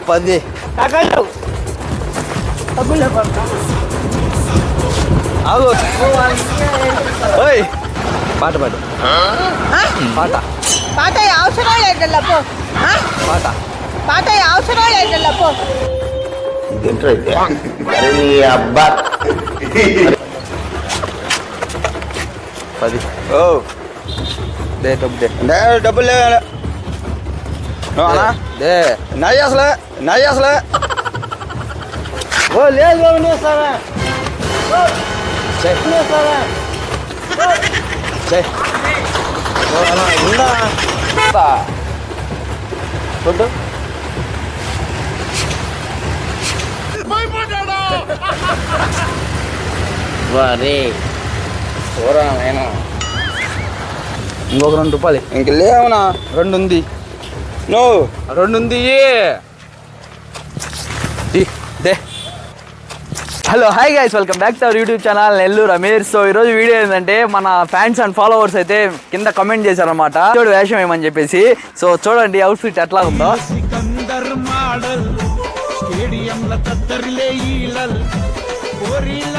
పది పాట పాడు పాట పాట అవసరం లేదల్ల పో పాట పాట అవసరం లేదల్ల పో అబ్బా పది ఓ దే డబ్బు దే డబ్బులు దే నాయి అసలే ఓ లేదు సారా ఫుడ్ వారే చూరా నేను ఇంకొక 2 రూపాయలు ఇంక లేవునా 2 ఉంది నో 2 ఉంది దే hello hi guys welcome back to our YouTube channel Nellore Ameer. So ఈరోజు వీడియో ఏంటంటే మన ఫ్యాన్స్ అండ్ ఫాలోవర్స్ అయితే కింద కమెంట్ చేశారనమాట చూడు వేషం ఏమని చెప్పేసి. సో చూడండి అవుట్ ఫిట్ ఎట్లా ఉందో.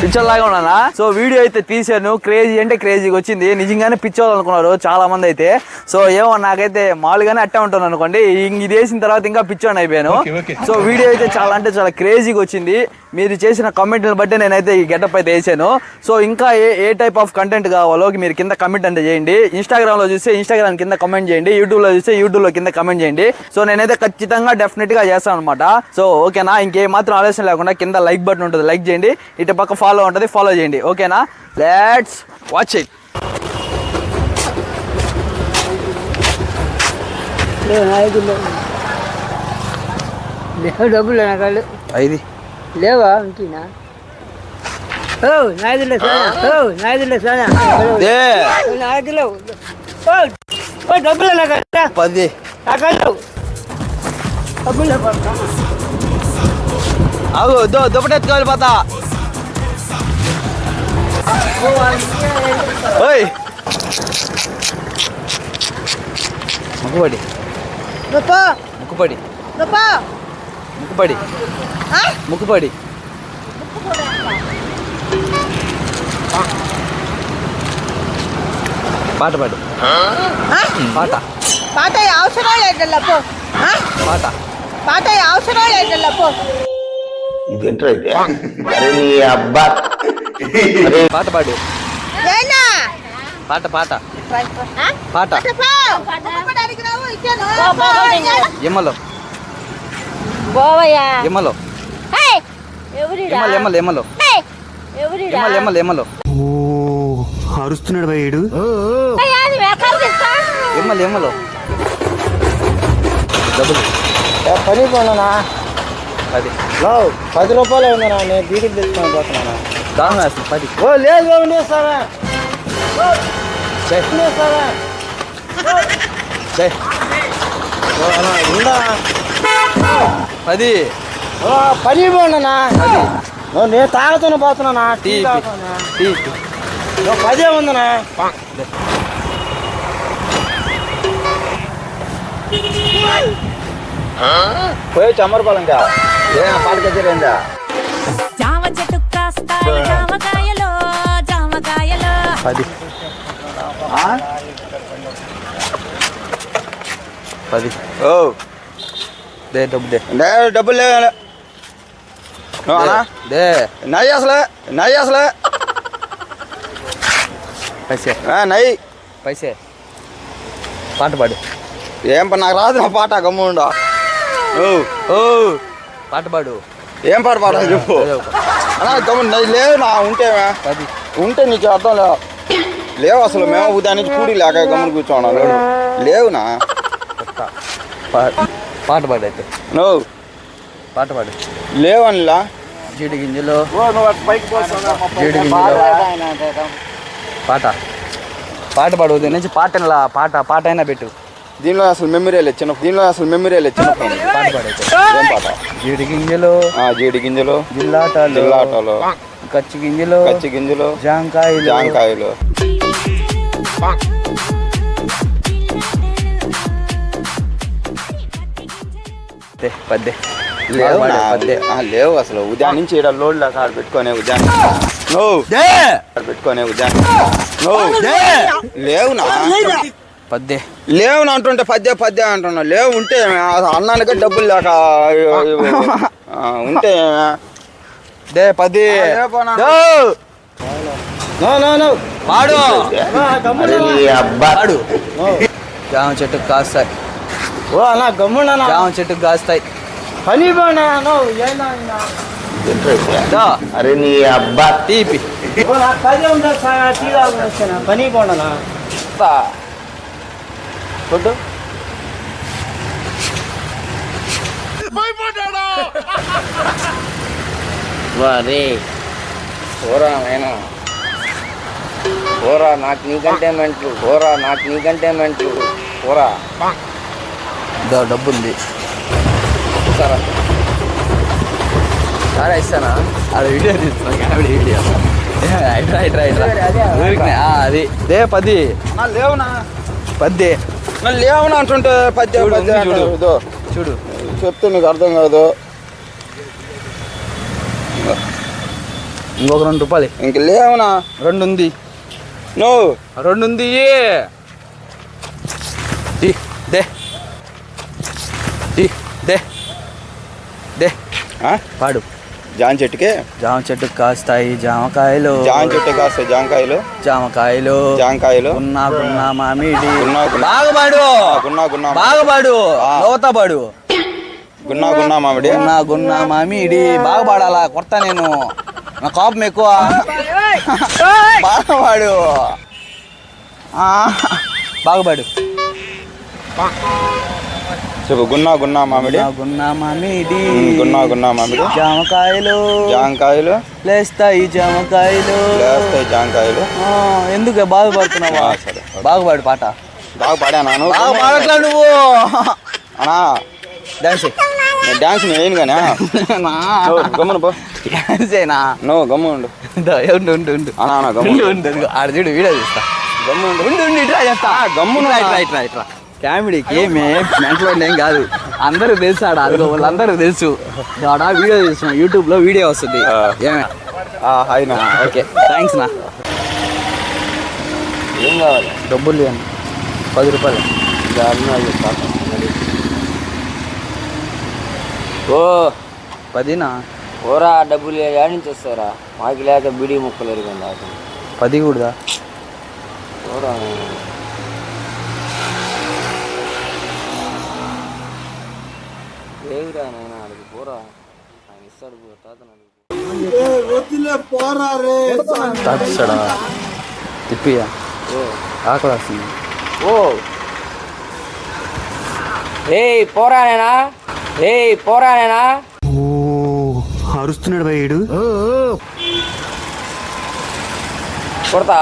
పిక్చర్ లాగా ఉన్నానా. సో వీడియో అయితే తీసాను, క్రేజీ అంటే క్రేజీగా వచ్చింది. నిజంగానే పిచ్చోళ్ళు అనుకున్నారు చాలా మంది అయితే. సో ఏమో నాకైతే మామూలుగానే అట్టే ఉంటాను అనుకోండి, ఇది వేసిన తర్వాత ఇంకా పిచ్చోని అయిపోయాను. సో వీడియో అయితే చాలా అంటే చాలా క్రేజీగా వచ్చింది. మీరు చేసిన కామెంట్లను బట్టి నేనైతే ఈ గెటప్ అయితే వేసాను. సో ఇంకా ఏ టైప్ ఆఫ్ కంటెంట్ కావాలో మీరు కింద కమెంట్ అంటే చేయండి. ఇన్స్టాగ్రామ్లో చూస్తే ఇన్స్టాగ్రామ్ కింద కమెంట్ చేయండి, యూట్యూబ్లో చూస్తే యూట్యూబ్లో కింద కమెంట్ చేయండి. సో నేనైతే ఖచ్చితంగా డెఫినెట్గా చేస్తాను అనమాట. సో ఓకేనా, ఇంకేమాత్రం ఆలోచన లేకుండా కింద లైక్ బటన్ ఉంటుంది, లైక్ చేయండి. ఇటు పక్క ఫాలో ఉంటుంది, ఫాలో చేయండి. ఓకేనా, లెట్స్ వాచ్ ఇట్. డబ్బులు నాకాళ్ళు ఐదు లేవా ఇంటినా నాయదులే డబ్బులు నాక పది అవు దుప్పటెత్తుకోవాలి పోతా. ఓయ్ ముక్కుపడి ముక్కుపడి ముక్కుపడి ముక్కుపడి పాట పాడు పాట పాట అవసరం లేదల్ల పో పాట పాట అవసరం లేదల్ల పో అబ్బా పాట పాడు పాట పాట పాట ఎమ్మలో ఎమ్మలో ఎమ్మలో ఎమ్మలో ఎమ్మలో ఎమ్మలో అరుస్తున్నాడు భయ్యుడు. ఎమ్మలో ఎమ్మలో డబ్బులు పని పోనా అది 10 రూపాయలు ఉందన్నా, నేను బీడీకి తెచ్చుకొని పోతున్నాను. దాని వేస్తాను 10. ఓ లేదు సారా ఉందా 10 పని పోనా, నేను తాగుతూనే పోతున్నా. టీ 10 ఉందనా. పోయి చమ్మరపాలంగా పాట కచేరిందా జామ చెట్టు కాస్తాయి జామకాయలో జామకాయలో 10 ఓ దే డబ్బు దే డబ్బులు లేవు దే నాయి అసలే పైసే నై పైసే పాట పాడు. ఏం నాకు రాదు నా పాట గమ్ముండా. ఓ పాట పాడు. ఏం పాట పాడాలి చెప్పు అన్నా. గమ్ము లేవు నా ఉంటే నీకు అర్థం లేవు అసలు. మేము ఉదయం నుంచి కూడి లేక గమ్మును కూర్చోన్నా లేవునా. పాట పాడు అయితే. నో పాట పాడు. లేవనిలా జీడి గింజలు జీడి గింజలు పాట పాట పాడు. ఉదయం నుంచి పాట పాట అయినా పెట్టు. దీనిలో అసలు మెమరీ లేదు చిన్న పాట పాడైతే. ఏం పాట? జీడి గింజలు జిల్లాటలు కచ్చి గింజలు జాంకాయలు పద్దే లేవు నా. పద్దే లేవు అసలు. ఉదయం నుంచి ఇక్కడ లోడ్ లేక ఆడ పెట్టుకునే ఉదయం పెట్టుకునే ఉదయం లేవు నా. పద్దే లేవు నా అంటుంటే పద్దే పద్దే అంటున్నా. లేవు ఉంటే అన్నానికే డబ్బులు లేక ఉంటే దే పది పాడు పాడు జామ చెట్టుకు కాస్తాయి. ఓ అలా గమ్మున్నా జామ చెట్టుకు కాస్తాయి. పని పోనా దా అరే నీ అబ్బా తీపి నాకు పని ఉందా తీరా పని పోనా కొట్టు వారే పోరా నేను పోరా నాకు నీకంటే మెంట్లు పోరా నాకు నీకంటే మెంట్లు పోరా దా డబ్బు ఉంది సరే సరే ఇస్తానా అది వీడియో తీస్తున్నా కామెడీ వీడియో అది దే పది లేవునా పద్దే లేవునా అంటుంటే పద్దే చూడు, పద్దే చూడు. అంటావు. ఇదో చూడు చెప్తే నీకు అర్థం కాదు. ఇంకొక 2 రూపాయలు ఇంక లేవునా 2 ఉంది నువ్వు 2 ఉంది the they the they they పాడు జాన్ చెట్టుకి జామ చెట్టుకు కాస్తాయి జామకాయలు జాన్ చెట్టు కాస్తాయి జాంకాయలు జామకాయలు జాంకాయలు గున్నా గున్నా మామిడి గున్నా గున్నా. బాగా పాడు గున్నా గున్నా బాగా పాడు లోత పాడు గున్నా గున్నా మామిడి గున్నా గున్నా మామిడి బాగా పాడాలా కొత్త నేను నా కోపం ఎక్కువ బాగా పాడు బాగా పాడు చెప్పు గున్నా గున్నా మామిడి గున్నా గున్నా మామిడి గున్నా గున్నా మామిడి జామకాయలు జాంకాయలు లేస్తాయి జామకాయలు లేస్తాయి జాంకాయలు. ఎందుకు బాధపడుతున్నావా సరే. బాగా పాడు పాట బాగా పాడాను బాగా పాడట్లా నువ్వు అన్నా డాన్స్ నేను డాన్స్ వేయను కానీ గమ్మున పో. డాన్సేనా నువ్వు గమ్ముండు ఉండు ఉండు ఉండు అన్నా అన్నా గమ్ముండు ఆడ చూడు వీడియో తీస్తా గమ్ముండు ఉండు ఉండు ఇట్రా చెప్తా గమ్మున ఇట్రా ఇట్రా ఇట్రా కామెడీకి ఏమే మెంట్లో ఏం కాదు అందరూ తెలుసు ఆడ అదిగో వాళ్ళందరూ తెలుసు ఆడ వీడియో తీస్తున్నాం యూట్యూబ్లో వీడియో వస్తుంది ఏమే హాయ్ నా. ఓకే థ్యాంక్స్ నా ఏం కావాలి డబ్బులు లేను 10 రూపాయలు ఓ 10నా పోరా డబ్బులు ఏడు నుంచి వస్తారా మాకు లేక బిడి ముక్కలు ఎరుగుంది 10 కూడదా పోరా లేవురా నాయన అడుగు పోరా ఆయన ఇస్తాడు పో తాతను తాతిస్తాడా తిప్పియా ఆకలి వస్తుంది ఓ పోరా నేనా ఓ అరుస్తున్నాడు భయ్యుడు కొడతా